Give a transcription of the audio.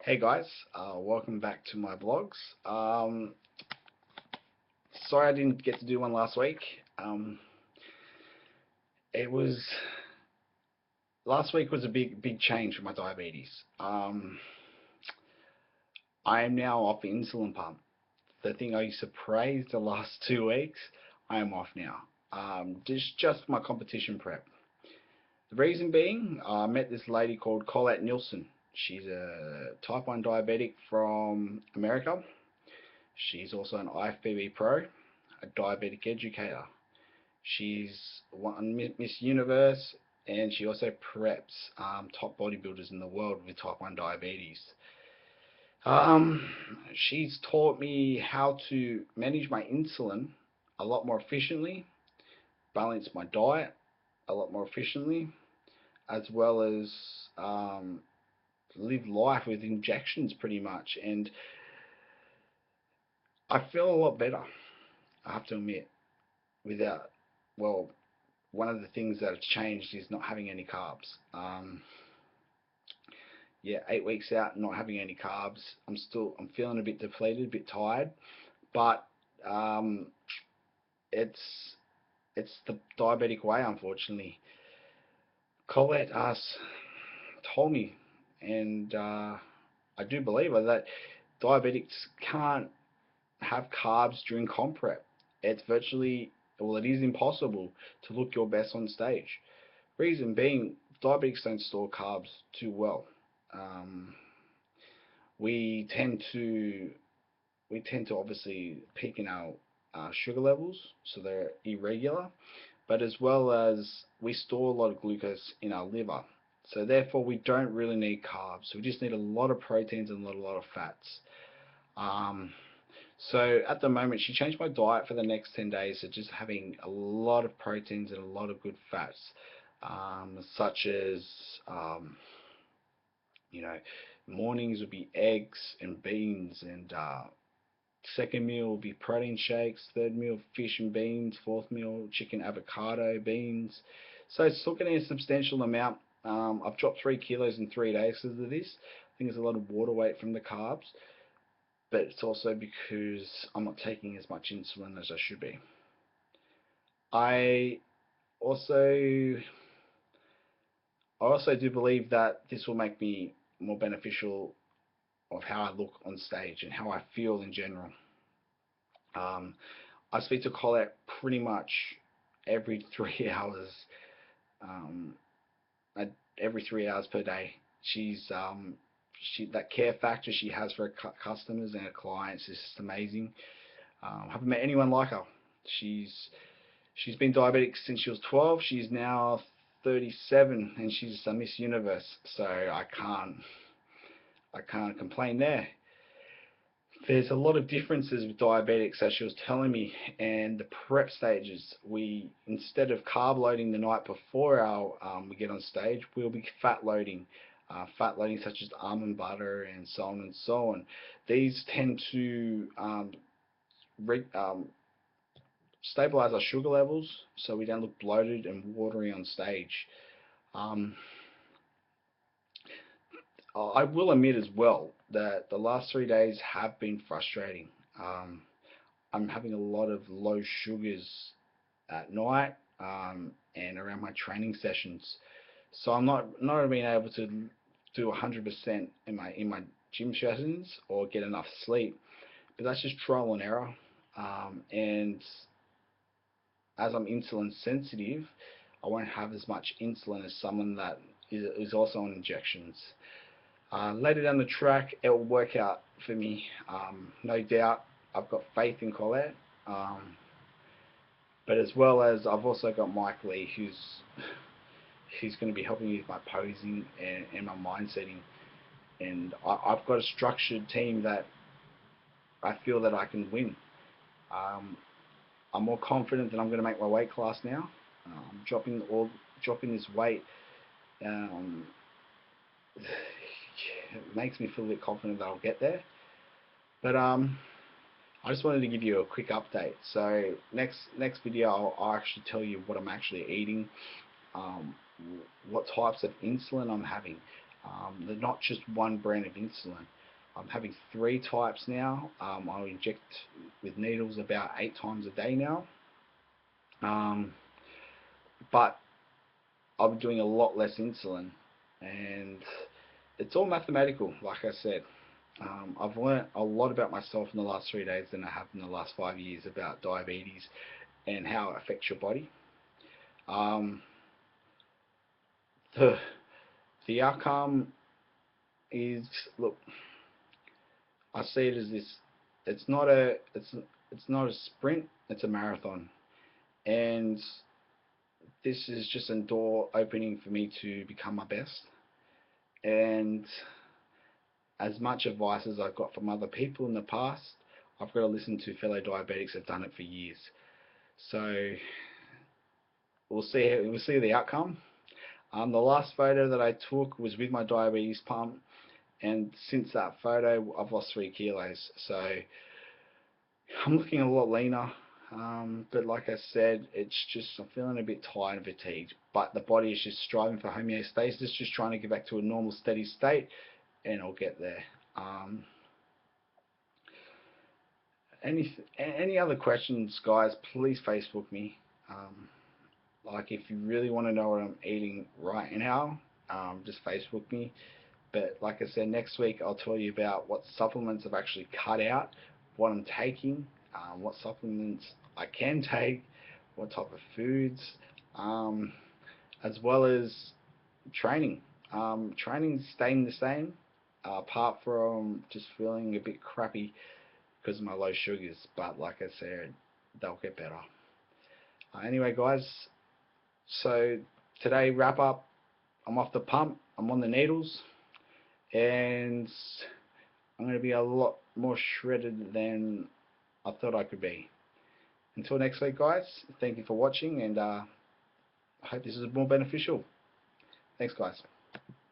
Hey guys, welcome back to my blogs. Sorry I didn't get to do one last week. It was Last week was a big change for my diabetes. I am now off the insulin pump. The thing I used to praise the last 2 weeks, I am off now. Just my competition prep. The reason being, I met this lady called Colette Nielsen. She's a type 1 diabetic from America. She's also an IFBB pro, a diabetic educator. She's won Miss Universe, and she also preps top bodybuilders in the world with type 1 diabetes. Um, she's taught me how to manage my insulin a lot more efficiently, balance my diet a lot more efficiently, as well as um, live life with injections pretty much. And I feel a lot better, I have to admit, without, well, one of the things that have changed is not having any carbs. Yeah, 8 weeks out, not having any carbs. I'm feeling a bit depleted, a bit tired, but um, it's it's the diabetic way, unfortunately. Colette told me, and I do believe her, that diabetics can't have carbs during comp prep. It's virtually, well, it is impossible to look your best on stage. Reason being, diabetics don't store carbs too well. Um, we tend to obviously peak in our sugar levels, so they're irregular, but as well as we store a lot of glucose in our liver. So therefore, we don't really need carbs. We just need a lot of proteins and a lot of fats. Um, so at the moment, she changed my diet for the next 10 days to just having a lot of proteins and a lot of good fats, such as, um, you know, mornings would be eggs and beans, and second meal will be protein shakes, third meal fish and beans, fourth meal chicken avocado beans. So it's still getting a substantial amount. I've dropped 3 kilos in 3 days because of this. I think there's a lot of water weight from the carbs, but it's also because I'm not taking as much insulin as I should be. I also I also do believe that this will make me more beneficial of how I look on stage and how I feel in general. Um, I speak to Colette pretty much every 3 hours, um, every 3 hours per day. That care factor she has for her customers and her clients is just amazing. I haven't met anyone like her. She's she's been diabetic since she was 12. She's now 37, and she's a Miss Universe. So I can't complain there. There's a lot of differences with diabetics, as she was telling me, and the prep stages. We, instead of carb loading the night before we get on stage, we'll be fat loading such as almond butter and so on and so on. These tend to stabilize our sugar levels, so we don't look bloated and watery on stage. Um, I will admit as well that the last 3 days have been frustrating. Um, I'm having a lot of low sugars at night, and around my training sessions. So I'm not being able to do 100% in my gym sessions or get enough sleep. But that's just trial and error. And as I'm insulin sensitive, I won't have as much insulin as someone that is also on injections. Later down the track, it will work out for me. No doubt, I've got faith in Colette. But as well as I've also got Mike Lee, who's going to be helping me with my posing and my mind setting. And I've got a structured team that I feel that I can win. Um, I'm more confident that I'm going to make my weight class now. Dropping this weight um, it makes me feel a bit confident that I'll get there. But I just wanted to give you a quick update. So next video, I'll actually tell you what I'm actually eating, um, what types of insulin I'm having. They're not just one brand of insulin. I'm having 3 types now. I inject with needles about 8 times a day now. Um, but I'm doing a lot less insulin, and it's all mathematical. Like I said, I've learnt a lot about myself in the last 3 days than I have in the last 5 years about diabetes and how it affects your body. Um, the the outcome is, look, I see it as this. It's not a sprint. It's a marathon, and this is just a door opening for me to become my best. And as much advice as I've got from other people in the past, I've got to listen to fellow diabetics who've done it for years. So we'll see the outcome. The last photo that I took was with my diabetes pump, and since that photo, I've lost 3 kilos. So I'm looking a lot leaner. But like I said, it's just I'm feeling a bit tired and fatigued. But the body is just striving for homeostasis, just trying to get back to a normal, steady state, and I'll get there. Um, any other questions, guys? Please Facebook me. Um, like if you really want to know what I'm eating right now, just Facebook me. But like I said, next week I'll tell you about what supplements I've actually cut out, what I'm taking, what supplements I can take, what type of foods, um, as well as training. Training's staying the same, apart from just feeling a bit crappy because of my low sugars. But like I said, they'll get better. Anyway, guys, so today wrap up. I'm off the pump. I'm on the needles, and I'm going to be a lot more shredded than I thought I could be. Until next week, guys, thank you for watching, and I hope this is more beneficial. Thanks, guys.